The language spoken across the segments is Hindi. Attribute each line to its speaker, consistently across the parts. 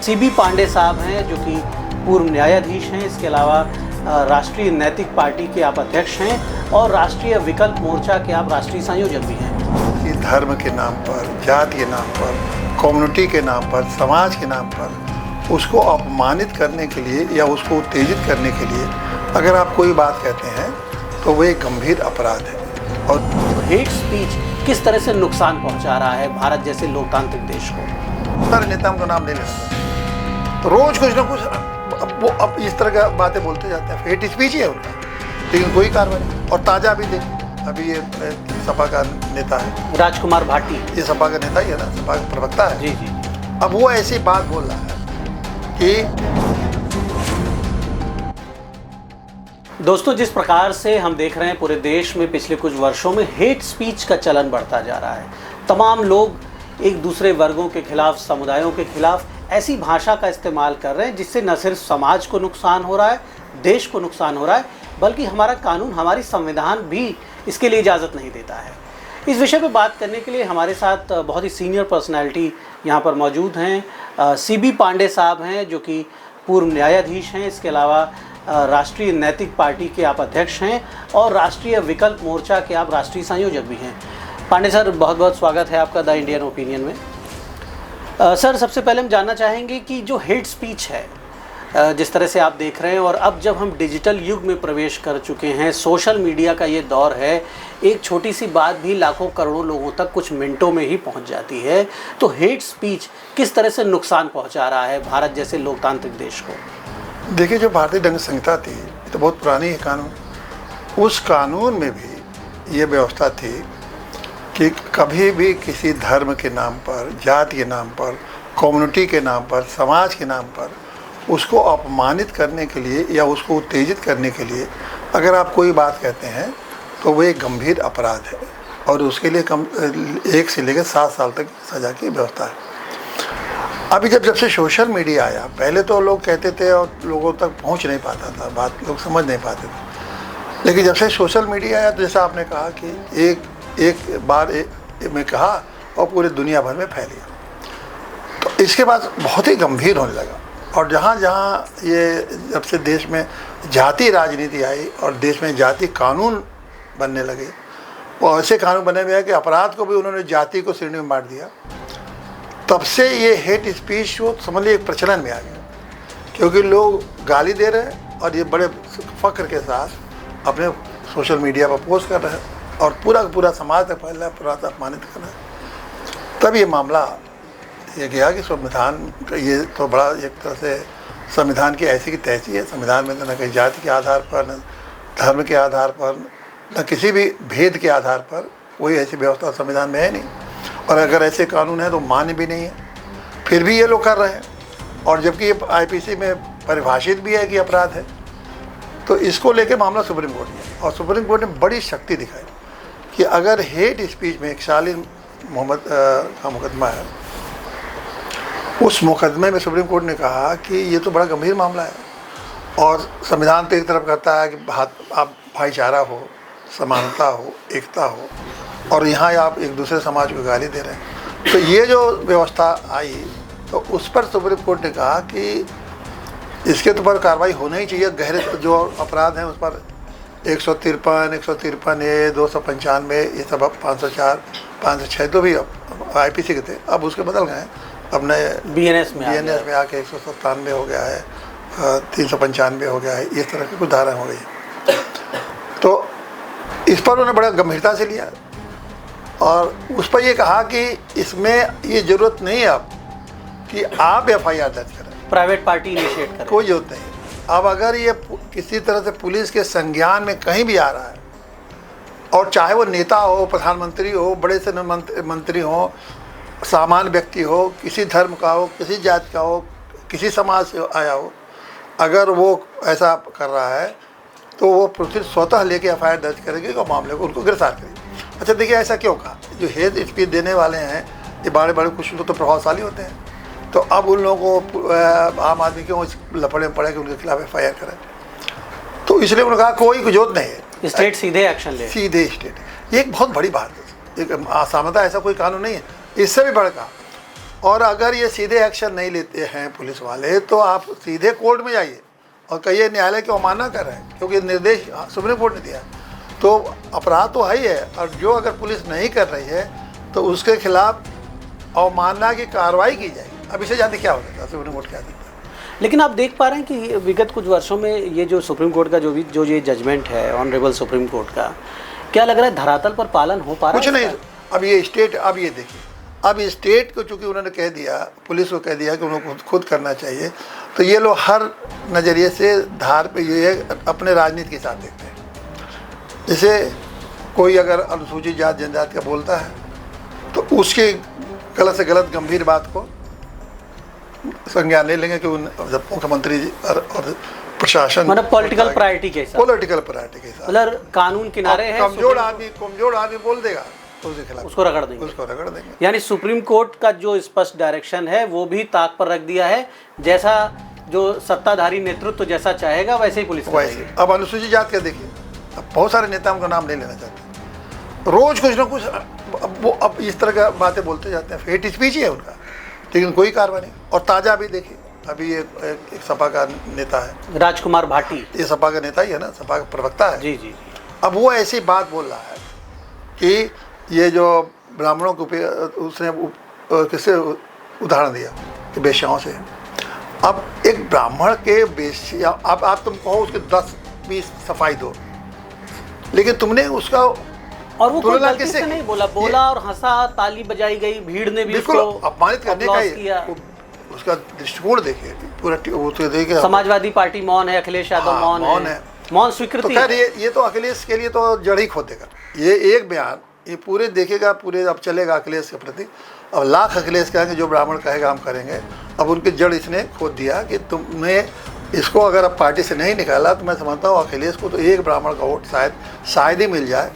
Speaker 1: सीबी पांडे साहब हैं जो कि पूर्व न्यायाधीश हैं, इसके अलावा राष्ट्रीय नैतिक पार्टी के आप अध्यक्ष हैं और राष्ट्रीय विकल्प मोर्चा के आप राष्ट्रीय संयोजक भी हैं।
Speaker 2: कि धर्म के नाम पर, जाति के नाम पर, कम्युनिटी के नाम पर, समाज के नाम पर उसको अपमानित करने के लिए या उसको उत्तेजित करने के लिए अगर आप कोई बात कहते हैं तो वो एक गंभीर अपराध है। और
Speaker 1: हेट स्पीच किस तरह से नुकसान पहुंचा रहा है भारत जैसे लोकतांत्रिक देश को?
Speaker 2: सारे नेताओं का नाम नहीं ले सकता, रोज कुछ ना कुछ वो अब इस तरह का बातें बोलते जाते हैं। हेट स्पीच ही है उनका, लेकिन कोई कार्रवाई नहीं। और ताज़ा अभी देखिए, अभी ये सपा का नेता है
Speaker 1: राजकुमार भाटी,
Speaker 2: ये सपा का नेता ही है ना, सपा का प्रवक्ता है।
Speaker 1: जी जी।
Speaker 2: अब वो ऐसी बात बोल रहा है कि
Speaker 1: दोस्तों, जिस प्रकार से हम देख रहे हैं पूरे देश में पिछले कुछ वर्षों में हेट स्पीच का चलन बढ़ता जा रहा है। तमाम लोग एक दूसरे वर्गों के खिलाफ, समुदायों के खिलाफ ऐसी भाषा का इस्तेमाल कर रहे हैं जिससे न सिर्फ समाज को नुकसान हो रहा है, देश को नुकसान हो रहा है, बल्कि हमारा कानून, हमारी संविधान भी इसके लिए इजाज़त नहीं देता है। इस विषय पर बात करने के लिए हमारे साथ बहुत ही सीनियर पर्सनैलिटी यहाँ पर मौजूद हैं। सीबी पांडे साहब हैं जो कि पूर्व न्यायाधीश हैं, इसके अलावा राष्ट्रीय नैतिक पार्टी के आप अध्यक्ष हैं और राष्ट्रीय विकल्प मोर्चा के आप राष्ट्रीय संयोजक भी हैं। पांडे सर, बहुत बहुत स्वागत है आपका द इंडियन ओपिनियन में। सर, सबसे पहले हम जानना चाहेंगे कि जो हेट स्पीच है, जिस तरह से आप देख रहे हैं, और अब जब हम डिजिटल युग में प्रवेश कर चुके हैं, सोशल मीडिया का ये दौर है, एक छोटी सी बात भी लाखों करोड़ों लोगों तक कुछ मिनटों में ही पहुंच जाती है, तो हेट स्पीच किस तरह से नुकसान पहुंचा रहा है भारत जैसे लोकतांत्रिक देश को?
Speaker 2: देखिए, जो भारतीय दंड संहिता थी तो बहुत पुरानी है कानून। उस कानून में भी ये व्यवस्था थी कि कभी भी किसी धर्म के नाम पर, जाति के नाम पर, कम्युनिटी के नाम पर, समाज के नाम पर उसको अपमानित करने के लिए या उसको उत्तेजित करने के लिए अगर आप कोई बात कहते हैं तो वो एक गंभीर अपराध है और उसके लिए 1 से लेकर 7 साल तक सज़ा की व्यवस्था है। अभी जब से सोशल मीडिया आया, पहले तो लोग कहते थे और लोगों तक पहुंच नहीं पाता था, बात लोग समझ नहीं पाते थे। लेकिन जब से सोशल मीडिया आया तो जैसा आपने कहा कि एक बार में कहा और पूरे दुनिया भर में फैल गया, तो इसके बाद बहुत ही गंभीर होने लगा। और जहाँ जहाँ ये जब से देश में जाति राजनीति आई और देश में जाति कानून बनने लगे, वो ऐसे कानून बने हुए हैं कि अपराध को भी उन्होंने जाति को श्रेणी में बांट दिया, तब से ये हेट स्पीच को समझ लीजिए एक प्रचलन में आ गया। क्योंकि लोग गाली दे रहे हैं और ये बड़े फ़ख्र के साथ अपने सोशल मीडिया पर पोस्ट कर रहे हैं और पूरा समाज तक फैल रहा है, पूरा अपमानित कर रहे हैं। तब ये मामला ये गया कि संविधान, ये तो बड़ा एक तरह से संविधान की ऐसी की तैसी है। संविधान में तो न कहीं जाति के आधार पर, न धर्म के आधार पर, न किसी भी भेद के आधार पर कोई ऐसी व्यवस्था संविधान में है नहीं। और अगर ऐसे कानून है तो मान्य भी नहीं है, फिर भी ये लोग कर रहे हैं। और जबकि ये आईपीसी में परिभाषित भी है कि अपराध है, तो इसको लेकर मामला सुप्रीम कोर्ट में, और सुप्रीम कोर्ट ने बड़ी शक्ति दिखाई कि अगर हेट स्पीच में एक शालीन मोहम्मद का मुकदमा है, उस मुकदमे में सुप्रीम कोर्ट ने कहा कि ये तो बड़ा गंभीर मामला है और संविधान तो एक तरफ करता है कि आप भाईचारा हो, समानता हो, एकता हो, और यहाँ आप एक दूसरे समाज को गाली दे रहे हैं। तो ये जो व्यवस्था आई तो उस पर सुप्रीम कोर्ट ने कहा कि इसके तो पर कार्रवाई होना ही चाहिए। गहरे जो अपराध हैं उस पर 153 ए, 295 ये सब, 504, 506 तो भी आईपीसी के थे, अब उसके बदल गए हैं, अब नए बीएनएस में आके 197 हो गया है, 395 हो गया है, इस तरह की कुछ धारा हो गई है। तो इस पर उन्होंने बड़ा गंभीरता से लिया और उस पर ये कहा कि इसमें ये ज़रूरत नहीं है अब कि आप एफआईआर दर्ज करें,
Speaker 1: प्राइवेट पार्टी इनिशिएट करें,
Speaker 2: कोई ज़रूरत नहीं। अब अगर ये किसी तरह से पुलिस के संज्ञान में कहीं भी आ रहा है, और चाहे वो नेता हो, प्रधानमंत्री हो, बड़े से मंत्री हो, सामान्य व्यक्ति हो, किसी धर्म का हो, किसी जाति का हो, किसी समाज से आया हो, अगर वो ऐसा कर रहा है तो वो फिर स्वतः लेके एफआईआर दर्ज करेंगे और मामले को उनको गिरफ्तार करेंगे। अच्छा, देखिए ऐसा क्यों कहा? जो हेट स्पीच देने वाले हैं ये बड़े कुछ लोग तो प्रभावशाली होते हैं, तो अब उन लोगों को आम आदमी क्यों इस लफड़े में पड़े कि उनके खिलाफ एफआईआर करें? तो इसलिए उन्होंने कहा कोई जरूरत नहीं है,
Speaker 1: स्टेट सीधे एक्शन ले,
Speaker 2: सीधे स्टेट। ये एक बहुत बड़ी बात है, एक सामता ऐसा कोई कानून नहीं है, इससे भी बढ़ का। और अगर ये सीधे एक्शन नहीं लेते हैं पुलिस वाले तो आप सीधे कोर्ट में जाइए और कहिए न्यायालय की अवमानना कर रहे हैं, क्योंकि निर्देश सुप्रीम कोर्ट ने दिया है। तो अपराध तो है ही है, और जो अगर पुलिस नहीं कर रही है तो उसके खिलाफ अवमानना की कार्रवाई की जाएगी। अब इसे जाने क्या हो सकता है, सुप्रीम कोर्ट क्या देता है।
Speaker 1: लेकिन आप देख पा रहे हैं कि विगत कुछ वर्षों में ये जो सुप्रीम कोर्ट का जो ये जजमेंट है ऑनरेबल सुप्रीम कोर्ट का, क्या लग रहा है धरातल पर पालन हो पा रहा है?
Speaker 2: कुछ नहीं। अब ये स्टेट, अब ये देखिए, अब स्टेट को चूँकि उन्होंने कह दिया, पुलिस को कह दिया कि उन्होंने खुद करना चाहिए, तो ये लोग हर नज़रिए से धार पे ये अपने राजनीति के साथ देखते हैं। जैसे कोई अगर अनुसूचित जात जनजाति का बोलता है तो उसकी गलत से गलत गंभीर बात को संज्ञान ले लेंगे कि जब मुख्यमंत्री और प्रशासन,
Speaker 1: मतलब पॉलिटिकल प्रायोरिटी के हिसाब,
Speaker 2: पॉलिटिकल प्रायोरिटी के हिसाब,
Speaker 1: मतलब कानून किनारे है,
Speaker 2: कमजोर आदमी बोल देगा तो उसके खिलाफ
Speaker 1: उसको रगड़ देंगे। यानी सुप्रीम कोर्ट का जो स्पष्ट डायरेक्शन है वो भी ताक पर रख दिया है, जैसा जो सत्ताधारी नेतृत्व जैसा चाहेगा वैसे ही पुलिस
Speaker 2: वैसे। अब अनुसूचित जात का देखिए, अब बहुत सारे नेताओं का नाम नहीं लेना चाहते, रोज कुछ ना कुछ वो अब इस तरह का बातें बोलते जाते हैं। हेट स्पीच ही है उनका, लेकिन कोई कार्रवाई नहीं। और ताज़ा अभी देखिए, अभी ये एक सपा का नेता है
Speaker 1: राजकुमार भाटी,
Speaker 2: ये सपा का नेता ही है ना, सपा का प्रवक्ता है।
Speaker 1: जी जी।
Speaker 2: अब वो ऐसी बात बोल रहा है कि ये जो ब्राह्मणों के उसने किससे उदाहरण दिया कि वेश्याओं से। अब एक ब्राह्मण के वेश्या, अब आप तुम कहो उसके 10-20 सफाई दो, लेकिन तुमने उसका
Speaker 1: और वो कोई गलती से नहीं बोला और हंसा, ताली बजाई गई, भीड़ ने भी
Speaker 2: बिल्कुल अपमानित करने का
Speaker 1: किया।
Speaker 2: उसका दृष्टिकोण देखिए पूरा, वो तो देखिए
Speaker 1: समाजवादी पार्टी मौन है, अखिलेश यादव मौन है, मौन स्वीकृति।
Speaker 2: तो खैर ये तो अखिलेश के लिए तो जड़ ही खोद देगा ये एक बयान, ये पूरे देखेगा, पूरे अब चलेगा अखिलेश के प्रति। अब लाख अखिलेश कहेंगे जो ब्राह्मण कहेगा हम करेंगे। अब उनकी जड़ इसने खोद दिया कि तुमने इसको अगर अब पार्टी से नहीं निकाला तो मैं समझता हूँ अखिलेश को तो एक ब्राह्मण का वोट शायद ही मिल जाए,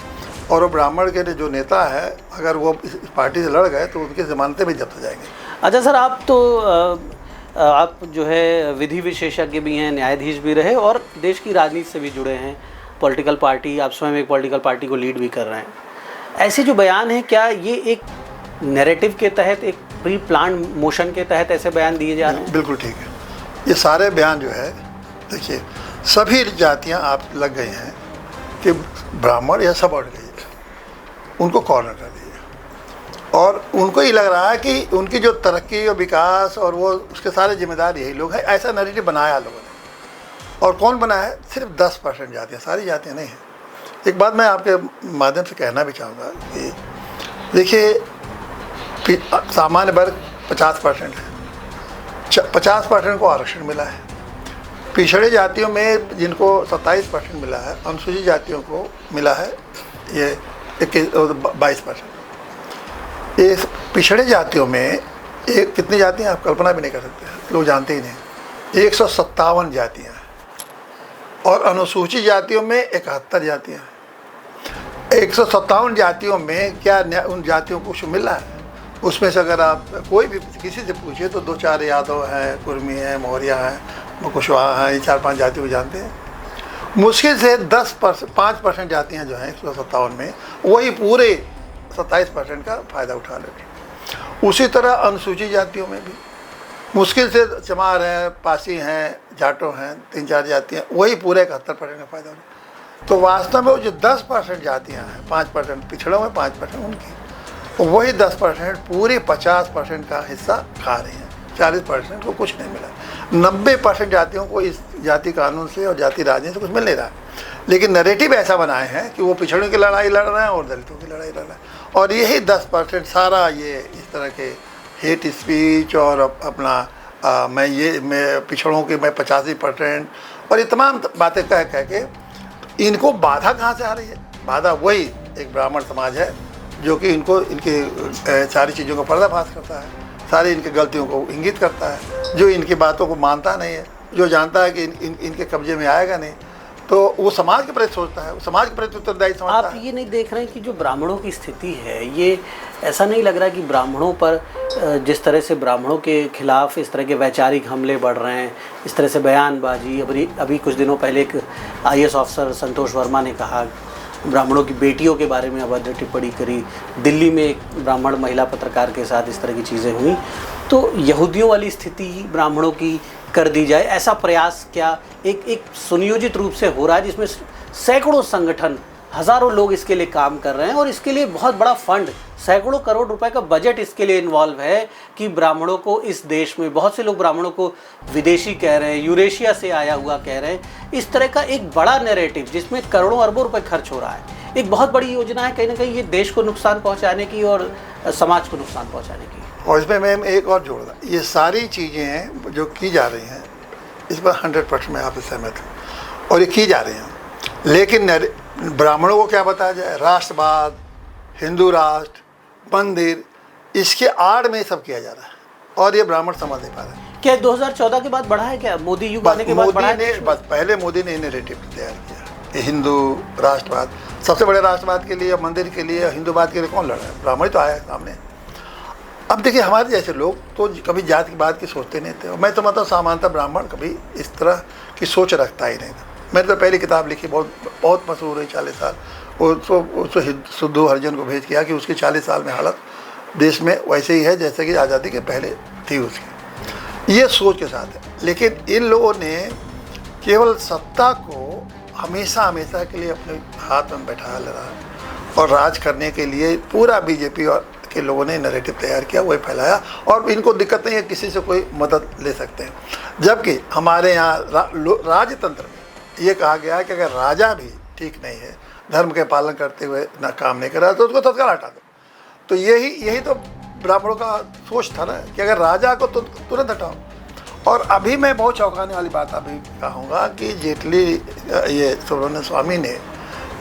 Speaker 2: और वो ब्राह्मण के जो नेता है अगर वो इस पार्टी से लड़ गए तो उनकी ज़मानतें भी जब्त हो जाएंगी।
Speaker 1: अच्छा सर, आप जो है विधि विशेषज्ञ भी हैं, न्यायाधीश भी रहे और देश की राजनीति से भी जुड़े हैं, पॉलिटिकल पार्टी, आप स्वयं एक पॉलिटिकल पार्टी को लीड भी कर रहे हैं। ऐसे जो बयान हैं, क्या ये एक नैरेटिव के तहत, एक प्री प्लान मोशन के तहत ऐसे बयान दिए जा रहे हैं?
Speaker 2: बिल्कुल ठीक है। ये सारे बयान जो है, देखिए सभी जातियाँ आप लग गई हैं कि ब्राह्मण या सब अट गई, उनको कॉर्नर कर दीजिए, और उनको ही लग रहा है कि उनकी जो तरक्की और विकास और वो उसके सारे जिम्मेदार यही लोग हैं। ऐसा नैरेटिव बनाया लोगों ने। और कौन बनाया है? सिर्फ 10% जातियाँ, सारी जातियाँ नहीं हैं। एक बात मैं आपके माध्यम से कहना भी चाहूँगा कि देखिए सामान्य वर्ग 50% है, 50% को आरक्षण मिला है। पिछड़े जातियों में जिनको 27% मिला है, अनुसूचित जातियों को मिला है ये 22%। ये पिछड़े जातियों में एक कितनी जातियाँ आप कल्पना भी नहीं कर सकते, लोग जानते ही नहीं। 157 जातियाँ हैं, और अनुसूचित जातियों में 71 जातियाँ हैं। 157 जातियों में क्या उन जातियों को कुछ मिला है? उसमें से अगर आप कोई भी किसी से पूछिए तो 2-4 यादव हैं, कुर्मी हैं, मौर्य हैं, कुशवाहा हैं, ये 4-5 जातियों को जानते हैं। मुश्किल से 5% जातियाँ जो हैं 157 में, वही पूरे 27% का फ़ायदा उठा लेंगे। उसी तरह अनुसूचित जातियों में भी मुश्किल से चमार हैं, पासी हैं, जाटो हैं, 3-4 जातियाँ, वही पूरे 71% का फ़ायदा उठा। तो वास्तव में वो जो 10% जातियाँ हैं, 5% पिछड़ों में 5% उनकी, तो वही 10% पूरे 50% का हिस्सा खा रही हैं। 40% को कुछ नहीं मिला। 90% जातियों को इस जाति कानून से और जाति राजनीति से कुछ मिल नहीं रहा। लेकिन नैरेटिव ऐसा बनाए हैं कि वो पिछड़ों की लड़ाई लड़ रहे हैं और दलितों की लड़ाई लड़ रहे हैं, और यही 10% सारा ये इस तरह के हेट स्पीच और अपना मैं पिछड़ों के मैं 85% और ये तमाम बातें कह के इनको बाधा कहाँ से आ रही है? बाधा वही एक ब्राह्मण समाज है जो कि इनको इनके सारी चीज़ों का पर्दाफाश करता है, सारी इनकी गलतियों को इंगित करता है, जो इनकी बातों को मानता नहीं है, जो जानता है कि इनके कब्जे में आएगा नहीं, तो वो समाज के प्रति सोचता है, वो समाज के प्रति उत्तरदायी समझता है।
Speaker 1: आप ये नहीं देख रहे हैं कि जो ब्राह्मणों की स्थिति है, ये ऐसा नहीं लग रहा कि ब्राह्मणों पर जिस तरह से ब्राह्मणों के खिलाफ इस तरह के वैचारिक हमले बढ़ रहे हैं, इस तरह से बयानबाजी, अभी कुछ दिनों पहले एक IAS ऑफिसर संतोष वर्मा ने कहा, ब्राह्मणों की बेटियों के बारे में अभद्र टिप्पणी करी, दिल्ली में एक ब्राह्मण महिला पत्रकार के साथ इस तरह की चीज़ें हुई। तो यहूदियों वाली स्थिति ब्राह्मणों की कर दी जाए, ऐसा प्रयास क्या एक सुनियोजित रूप से हो रहा है जिसमें सैकड़ों संगठन, हज़ारों लोग इसके लिए काम कर रहे हैं और इसके लिए बहुत बड़ा फंड, सैकड़ों करोड़ रुपए का बजट इसके लिए इन्वॉल्व है कि ब्राह्मणों को इस देश में, बहुत से लोग ब्राह्मणों को विदेशी कह रहे हैं, यूरेशिया से आया हुआ कह रहे हैं, इस तरह का एक बड़ा नैरेटिव जिसमें करोड़ों अरबों रुपए खर्च हो रहा है, एक बहुत बड़ी योजना है कहीं ना कहीं ये देश को नुकसान पहुँचाने की और समाज को नुकसान पहुँचाने की।
Speaker 2: और इसमें मैं एक और जोड़ दूँ, ये सारी चीज़ें जो की जा रही हैं इस पर 100% मैं आपसे सहमत हूँ और ये की जा रही हैं, लेकिन ब्राह्मणों को क्या बताया जाए, राष्ट्रवाद, हिंदू राष्ट्र, मंदिर, इसके आड़ में सब किया जा रहा है और ये ब्राह्मण समझ नहीं पा रहे हैं।
Speaker 1: क्या 2014 के बाद बढ़ा है क्या, मोदी युग आने के बाद बढ़ा है?
Speaker 2: बस पहले मोदी ने नैरेटिव तैयार किया, हिंदू राष्ट्रवाद, सबसे बड़े राष्ट्रवाद के लिए, मंदिर के लिए, हिंदूवाद के लिए कौन लड़ रहा है? ब्राह्मण तो आया है सामने। अब देखिए हमारे जैसे लोग तो कभी जात की बात की सोचते नहीं थे, मैं तो मतलब सामान्यतः ब्राह्मण कभी इस तरह की सोच रखता ही नहीं था। मैंने तो पहली किताब लिखी, बहुत मशहूर हुई 40 साल, उसको सिद्धू हरिजन को भेज किया कि उसकी 40 साल में हालत देश में वैसे ही है जैसे कि आज़ादी के पहले थी उसकी, ये सोच के साथ है। लेकिन इन लोगों ने केवल सत्ता को हमेशा हमेशा के लिए अपने हाथ में बैठा ले रहा और राज करने के लिए पूरा बीजेपी और के लोगों ने नैरेटिव तैयार किया, वही फैलाया और इनको दिक्कत नहीं है, किसी से कोई मदद ले सकते हैं। जबकि हमारे यहाँ राजतंत्र में ये कहा गया है कि अगर राजा भी ठीक नहीं है, धर्म के पालन करते हुए ना काम नहीं कर रहा तो उसको तत्काल हटा दो। तो यही तो ब्राह्मणों का सोच था ना कि अगर राजा को तो तुरंत हटाओ। और अभी मैं बहुत चौंकाने वाली बात अभी कहूँगा कि जेटली, ये सुब्रमण्यम स्वामी ने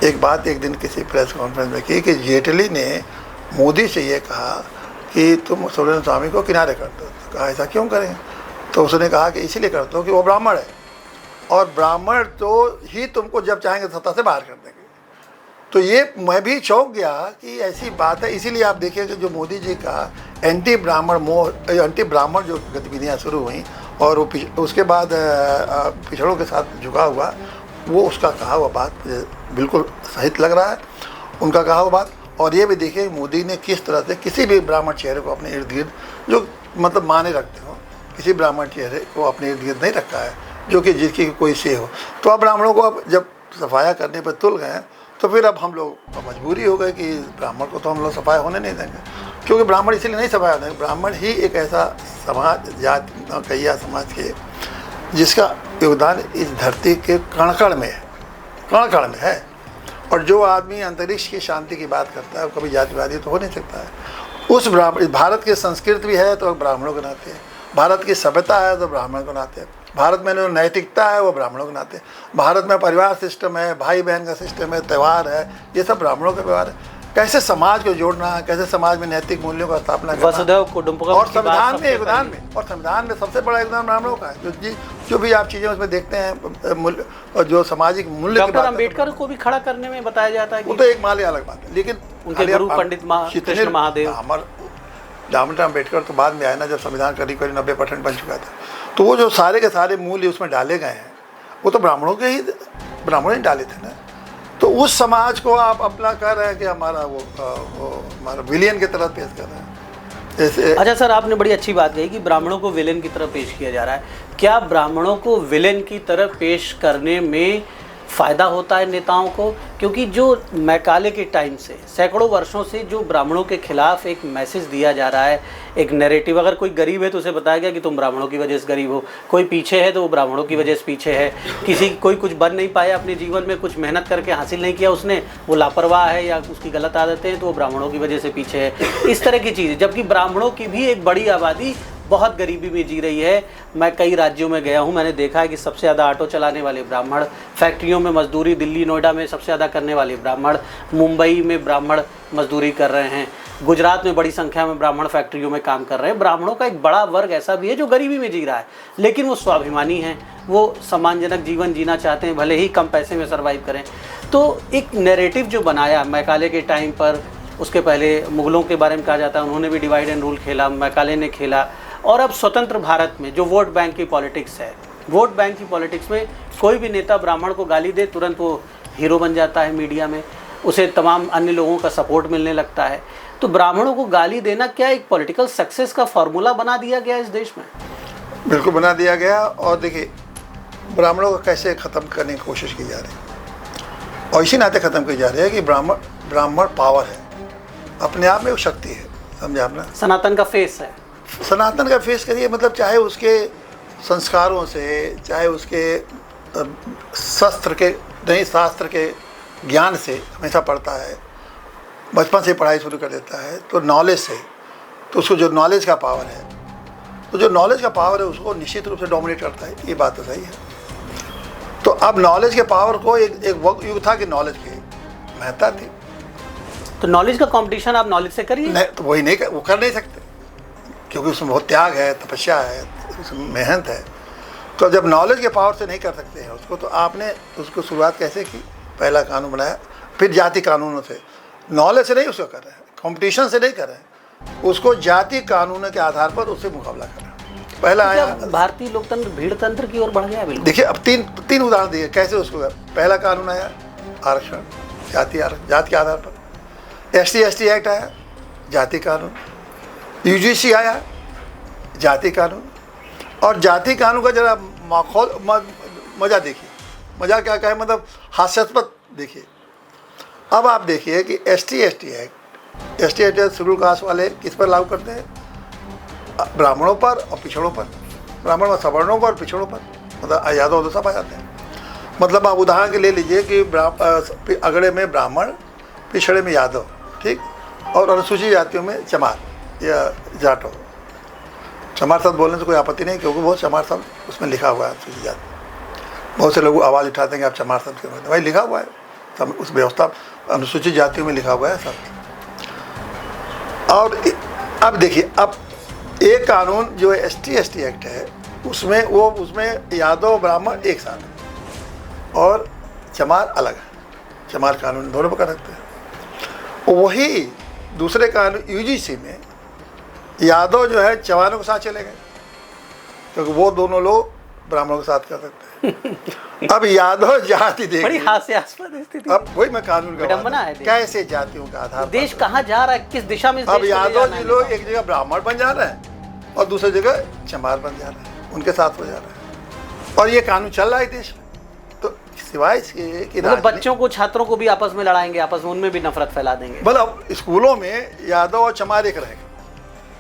Speaker 2: एक बात एक दिन किसी प्रेस कॉन्फ्रेंस में की कि जेटली ने मोदी से ये कहा कि तुम सुब्रमण्यम स्वामी को किनारे कर दो। तो कहा ऐसा क्यों करें? तो उसने कहा कि इसीलिए कर दो कि वो ब्राह्मण है और ब्राह्मण तो ही तुमको जब चाहेंगे सत्ता से बाहर कर देंगे। तो ये मैं भी चौंक गया कि ऐसी बात है। इसीलिए आप देखिए कि जो मोदी जी का एंटी ब्राह्मण जो गतिविधियाँ शुरू हुई और वो उसके बाद पिछड़ों के साथ झुका हुआ, वो उसका कहा हुआ बात बिल्कुल सही लग रहा है, उनका कहा हुआ बात। और ये भी देखिए मोदी ने किस तरह से किसी भी ब्राह्मण चेहरे को अपने इर्द गिर्द, जो मतलब माने रखते हो, किसी ब्राह्मण चेहरे को अपने इर्द गिर्द नहीं रखा है जो कि जिसकी कोई से हो। तो अब ब्राह्मणों को अब जब सफाया करने पर तुल गए तो फिर अब हम लोग मजबूरी हो गई कि ब्राह्मण को तो हम लोग सफाया होने नहीं देंगे, क्योंकि ब्राह्मण इसीलिए नहीं सफाया होते। ब्राह्मण ही एक ऐसा समाज, जात कहिया समाज के, जिसका योगदान इस धरती के कण-कण में है, कण-कण में है। और जो आदमी अंतरिक्ष की शांति की बात करता है, कभी जातिवादी तो हो नहीं सकता है। उस भारत की संस्कृति भी है तो ब्राह्मणों के नाते है, भारत की सभ्यता है तो ब्राह्मण को नाते है, भारत में जो नैतिकता है वो ब्राह्मणों के नाते, भारत में परिवार सिस्टम है, भाई बहन का सिस्टम है, त्यौहार है, ये सब ब्राह्मणों का व्यवहार है। कैसे समाज को जोड़ना है, कैसे समाज में नैतिक मूल्यों का स्थापना करना,
Speaker 1: वसुधैव कुटुंबकम, और
Speaker 2: संविधान में योगदान में, और संविधान में सबसे बड़ा योगदान ब्राह्मणों का है। जो भी आप चीज़ें उसमें देखते हैं मूल्य और जो सामाजिक मूल्य,
Speaker 1: डॉक्टर अम्बेडकर को भी खड़ा करने में बताया जाता है
Speaker 2: वो तो एक माले अलग बात है। लेकिन
Speaker 1: उनके गुरु पंडित कृष्ण महादेव,
Speaker 2: डॉक्टर अम्बेडकर तो बाद में आया ना, जब संविधान करीब 90% बन चुका था। तो वो जो सारे के सारे मूल्य उसमें डाले गए हैं वो तो ब्राह्मणों ही डाले थे ना। तो उस समाज को आप अपना कर रहे हैं कि हमारा वो हमारा विलियन की तरह पेश कर रहे हैं जैसे।
Speaker 1: अच्छा सर, आपने बड़ी अच्छी बात कही कि ब्राह्मणों को विलेन की तरह पेश किया जा रहा है। क्या ब्राह्मणों को विलेन की तरह पेश करने में फ़ायदा होता है नेताओं को? क्योंकि जो मैकाले के टाइम से सैकड़ों वर्षों से जो ब्राह्मणों के खिलाफ एक मैसेज दिया जा रहा है, एक नैरेटिव, अगर कोई गरीब है तो उसे बताया गया कि तुम ब्राह्मणों की वजह से गरीब हो, कोई पीछे है तो वो ब्राह्मणों की वजह से पीछे है, कोई कुछ बन नहीं पाया अपने जीवन में, कुछ मेहनत करके हासिल नहीं किया उसने, वो लापरवाह है या उसकी गलत आदतें हैं तो वो ब्राह्मणों की वजह से पीछे है, इस तरह की चीज़ें। जबकि ब्राह्मणों की भी एक बड़ी आबादी बहुत गरीबी में जी रही है। मैं कई राज्यों में गया हूँ, मैंने देखा है कि सबसे ज़्यादा ऑटो चलाने वाले ब्राह्मण, फैक्ट्रियों में मजदूरी दिल्ली नोएडा में सबसे ज़्यादा करने वाले ब्राह्मण, मुंबई में ब्राह्मण मजदूरी कर रहे हैं, गुजरात में बड़ी संख्या में ब्राह्मण फैक्ट्रियों में काम कर रहे हैं। ब्राह्मणों का एक बड़ा वर्ग ऐसा भी है जो गरीबी में जी रहा है, लेकिन वो स्वाभिमानी हैं, वो सम्मानजनक जीवन जीना चाहते हैं, भले ही कम पैसे में सर्वाइव करें। तो एक नैरेटिव जो बनाया मैकाले के टाइम पर, उसके पहले मुग़लों के बारे में कहा जाता है, उन्होंने भी डिवाइड एंड रूल खेला, मैकाले ने खेला। और अब स्वतंत्र भारत में जो वोट बैंक की पॉलिटिक्स है, वोट बैंक की पॉलिटिक्स में कोई भी नेता ब्राह्मण को गाली दे तुरंत वो हीरो बन जाता है मीडिया में। उसे तमाम अन्य लोगों का सपोर्ट मिलने लगता है। तो ब्राह्मणों को गाली देना क्या एक पॉलिटिकल सक्सेस का फॉर्मूला बना दिया गया इस देश में?
Speaker 2: बिल्कुल बना दिया गया। और देखिए, ब्राह्मणों को कैसे ख़त्म करने की कोशिश की जा रही है, और इसी नाते ख़त्म की जा रही है कि ब्राह्मण पावर है, अपने आप में वो शक्ति है। समझे आपने?
Speaker 1: सनातन का फेस है।
Speaker 2: सनातन का फेस करिए, मतलब चाहे उसके संस्कारों से, चाहे उसके शास्त्र के ज्ञान से, हमेशा पढ़ता है, बचपन से पढ़ाई शुरू कर देता है, तो नॉलेज से, तो उसको जो नॉलेज का पावर है, तो जो नॉलेज का पावर है उसको निश्चित रूप से डोमिनेट करता है। ये बात तो सही है। तो अब नॉलेज के पावर को एक वक्त युग था कि नॉलेज की महत्ता थी।
Speaker 1: तो नॉलेज का कंपटीशन आप नॉलेज से करिए।
Speaker 2: नहीं, तो वही नहीं, वो कर नहीं सकते, क्योंकि उसमें बहुत त्याग है, तपस्या है, उसमें मेहनत है। तो जब नॉलेज के पावर से नहीं कर सकते हैं उसको, तो आपने उसको शुरुआत कैसे की? पहला कानून बनाया, फिर जाति कानूनों से। नॉलेज से नहीं उसको कर रहे हैं, कंपटीशन से नहीं कर रहे हैं, उसको जाति कानून के आधार पर उससे मुकाबला कर रहे हैं। पहला
Speaker 1: तो
Speaker 2: आया
Speaker 1: भारतीय लोकतंत्र भीड़ तंत्र की ओर बढ़ गया। बिल्कुल।
Speaker 2: देखिए, अब तीन उदाहरण दिए कैसे उसको। पहला कानून आया आरक्षण, जाति के आधार पर। ST एक्ट आया, जाति कानून। UGC आया, जाति कानून। और जाति कानून का जरा माहौल मज़ा देखिए, मज़ा क्या है, मतलब हास्यास्पद देखिए। अब आप देखिए कि ST एक्ट शेड्यूल कास्ट वाले किस पर लागू करते हैं? ब्राह्मणों पर और पिछड़ों पर। ब्राह्मण में सवर्णों पर और पिछड़ों पर, मतलब यादव तो सब आ जाते हैं। मतलब आप उदाहरण के ले लीजिए कि अगड़े में ब्राह्मण, पिछड़े में यादव, ठीक, और अनुसूचित जातियों में चमार या जाटो। चमार शब्द बोलने से कोई आपत्ति नहीं, क्योंकि बहुत चमार शब्द उसमें लिखा हुआ है अनुसूचित जाति। बहुत से लोग आवाज़ उठाते हैं कि आप चमार शब्द के भाई लिखा हुआ है, सब उस व्यवस्था अनुसूचित जातियों में लिखा हुआ है सब। और अब देखिए, अब एक कानून जो है ST एक्ट है, उसमें यादव ब्राह्मण एक साथ है और चमार अलग है। चमार कानून दोनों पकड़ रखते हैं। वही दूसरे कानून UGC में यादव जो है चमारों के साथ चले गए, क्योंकि वो दोनों लोग ब्राह्मणों के साथ कर सकते हैं। अब यादव जाति देखिए,
Speaker 1: बड़ी हास्यास्पद स्थिति।
Speaker 2: अब वही मैं कानून का
Speaker 1: विडंबना है।
Speaker 2: कैसे जातियों का आधार
Speaker 1: देश कहाँ जा रहा है, किस दिशा में?
Speaker 2: अब यादव जी लोग एक जगह ब्राह्मण बन जा रहे हैं और दूसरी जगह चमार बन जा रहे हैं, उनके साथ हो जा रहे हैं, और ये कानून चल रहा है देश में। तो सिवाय इसके कि
Speaker 1: बच्चों को, छात्रों को भी आपस में लड़ाएंगे, आपस में उनमें भी नफरत फैला देंगे।
Speaker 2: मतलब स्कूलों में यादव और चमार एक रहेंगे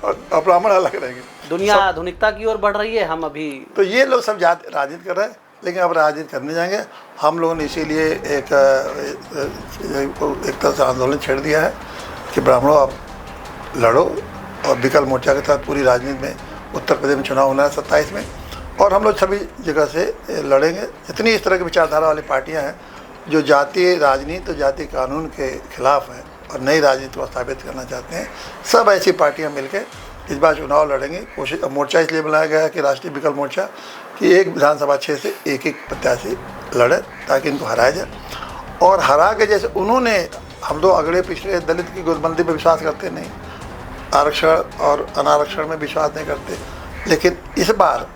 Speaker 2: और ब्राह्मण अलग रहेंगे।
Speaker 1: दुनिया आधुनिकता की ओर बढ़ रही है, हम अभी
Speaker 2: तो ये लोग सब राजनीति कर रहे हैं, लेकिन अब राजनीति करने जाएंगे। हम लोगों ने इसीलिए एक तरह से आंदोलन छेड़ दिया है कि ब्राह्मणों आप लड़ो, और विकल्प मोर्चा के साथ पूरी राजनीति में उत्तर प्रदेश में चुनाव होना है 27 में, और हम लोग सभी जगह से लड़ेंगे। जितनी इस तरह की विचारधारा वाली पार्टियां हैं जो जातीय राजनीति और जातीय कानून के खिलाफ हैं और नई राजनीति को स्थापित करना चाहते हैं, सब ऐसी पार्टियां मिलकर इस बार चुनाव लड़ेंगे। कोशिश मोर्चा इसलिए बनाया गया है कि राष्ट्रीय विकल्प मोर्चा, कि एक विधानसभा क्षेत्र से एक प्रत्याशी लड़े ताकि इनको हराया जाए। और हरा के जैसे उन्होंने, हम तो अगड़े पिछड़े दलित की गोलबंदी पर विश्वास करते नहीं, आरक्षण और अनारक्षण में विश्वास नहीं करते, लेकिन इस बार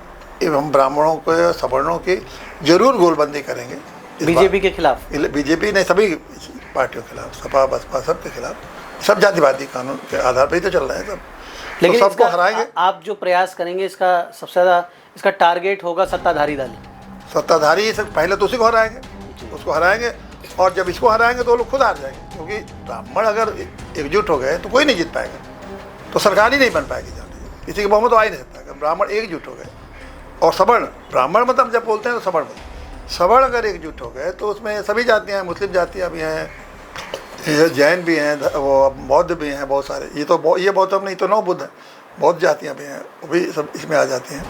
Speaker 2: हम ब्राह्मणों को, सवर्णों की जरूर गोलबंदी करेंगे।
Speaker 1: बीजेपी के खिलाफ,
Speaker 2: बीजेपी नहीं, सभी पार्टियों के खिलाफ, सपा बसपा सब के खिलाफ, सब जातिवादी कानून के आधार पर ही तो चल रहे हैं सब।
Speaker 1: लेकिन
Speaker 2: तो सबको हराएंगे।
Speaker 1: आप जो प्रयास करेंगे, इसका सबसे ज़्यादा इसका टारगेट होगा सत्ताधारी दल।
Speaker 2: सत्ताधारी पहले तो उसी को हराएंगे, उसको हराएंगे, और जब इसको हराएंगे तो वो लोग खुद हार जाएंगे, क्योंकि ब्राह्मण अगर एकजुट हो गए तो कोई नहीं जीत पाएगा, तो सरकार ही नहीं बन पाएगी जल्दी, किसी की बहुमत तो आ ही नहीं सकता। अगर ब्राह्मण एकजुट हो गए, और सवर्ण, ब्राह्मण मतलब जब बोलते हैं तो सवर्ण अगर एकजुट हो गए तो उसमें सभी जातियाँ हैं, मुस्लिम जातियाँ भी हैं, जैन भी हैं, वो बौद्ध भी हैं, बहुत सारे। ये बौद्ध नहीं तो 9 बुद्ध हैं, बौद्ध जातियाँ भी हैं, वो भी सब इसमें आ जाती हैं।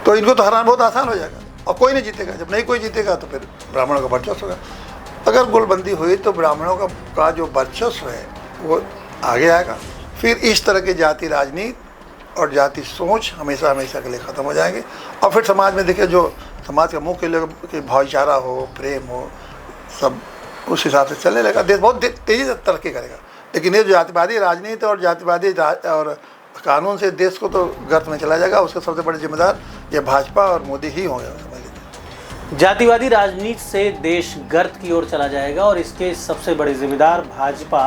Speaker 2: तो इनको तो हराना बहुत आसान हो जाएगा, और कोई नहीं जीतेगा। जब नहीं कोई जीतेगा तो फिर ब्राह्मणों का वर्चस्व होगा। अगर गोलबंदी हुई तो ब्राह्मणों का जो वर्चस्व है वो आगे आएगा। फिर इस तरह की जाति राजनीति और जाति सोच हमेशा के लिए ख़त्म हो जाएंगे। और फिर समाज में देखिए, जो समाज का मुख्य लोग भाईचारा हो, प्रेम हो, सब उस हिसाब से चलने लगेगा। देश बहुत तेज़ी से तरक्की करेगा। लेकिन ये जो जातिवादी राजनीति और जातिवादी और कानून से देश को तो गर्त में चला जाएगा। उसके सबसे बड़े जिम्मेदार ये भाजपा और मोदी ही होंगे, समझ लीजिए।
Speaker 1: जातिवादी राजनीति से देश गर्त की ओर चला जाएगा और इसके सबसे बड़े जिम्मेदार भाजपा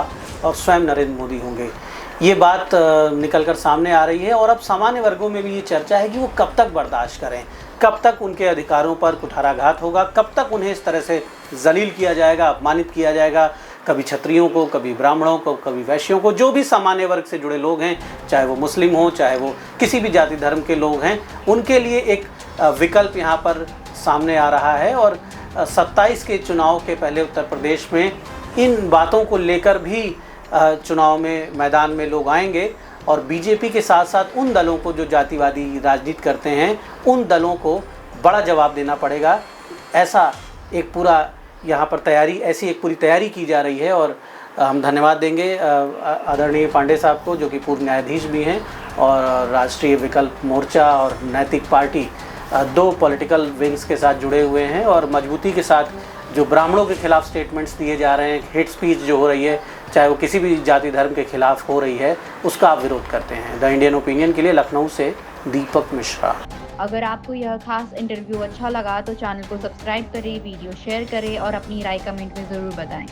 Speaker 1: और स्वयं नरेंद्र मोदी होंगे। ये बात निकलकर सामने आ रही है और अब सामान्य वर्गों में भी ये चर्चा है कि वो कब तक बर्दाश्त करें, कब तक उनके अधिकारों पर कुठाराघात होगा, कब तक उन्हें इस तरह से जलील किया जाएगा, अपमानित किया जाएगा, कभी क्षत्रियों को, कभी ब्राह्मणों को, कभी वैश्यों को, जो भी सामान्य वर्ग से जुड़े लोग हैं, चाहे वो मुस्लिम हों, चाहे वो किसी भी जाति धर्म के लोग हैं, उनके लिए एक विकल्प यहाँ पर सामने आ रहा है। और 27 के चुनाव के पहले उत्तर प्रदेश में इन बातों को लेकर भी चुनाव में मैदान में लोग आएंगे और बीजेपी के साथ साथ उन दलों को जो जातिवादी राजनीति करते हैं, उन दलों को बड़ा जवाब देना पड़ेगा। ऐसा एक पूरा यहाँ पर ऐसी एक पूरी तैयारी की जा रही है। और हम धन्यवाद देंगे आदरणीय पांडे साहब को, जो कि पूर्व न्यायाधीश भी हैं और राष्ट्रीय विकल्प मोर्चा और नैतिक पार्टी 2 पॉलिटिकल विंग्स के साथ जुड़े हुए हैं और मजबूती के साथ जो ब्राह्मणों के खिलाफ स्टेटमेंट्स दिए जा रहे हैं, हेट स्पीच जो हो रही है, चाहे वो किसी भी जाति धर्म के खिलाफ हो रही है, उसका आप विरोध करते हैं। द इंडियन ओपिनियन के लिए लखनऊ से दीपक मिश्रा।
Speaker 3: अगर आपको यह खास इंटरव्यू अच्छा लगा तो चैनल को सब्सक्राइब करें, वीडियो शेयर करें और अपनी राय कमेंट में ज़रूर बताएं।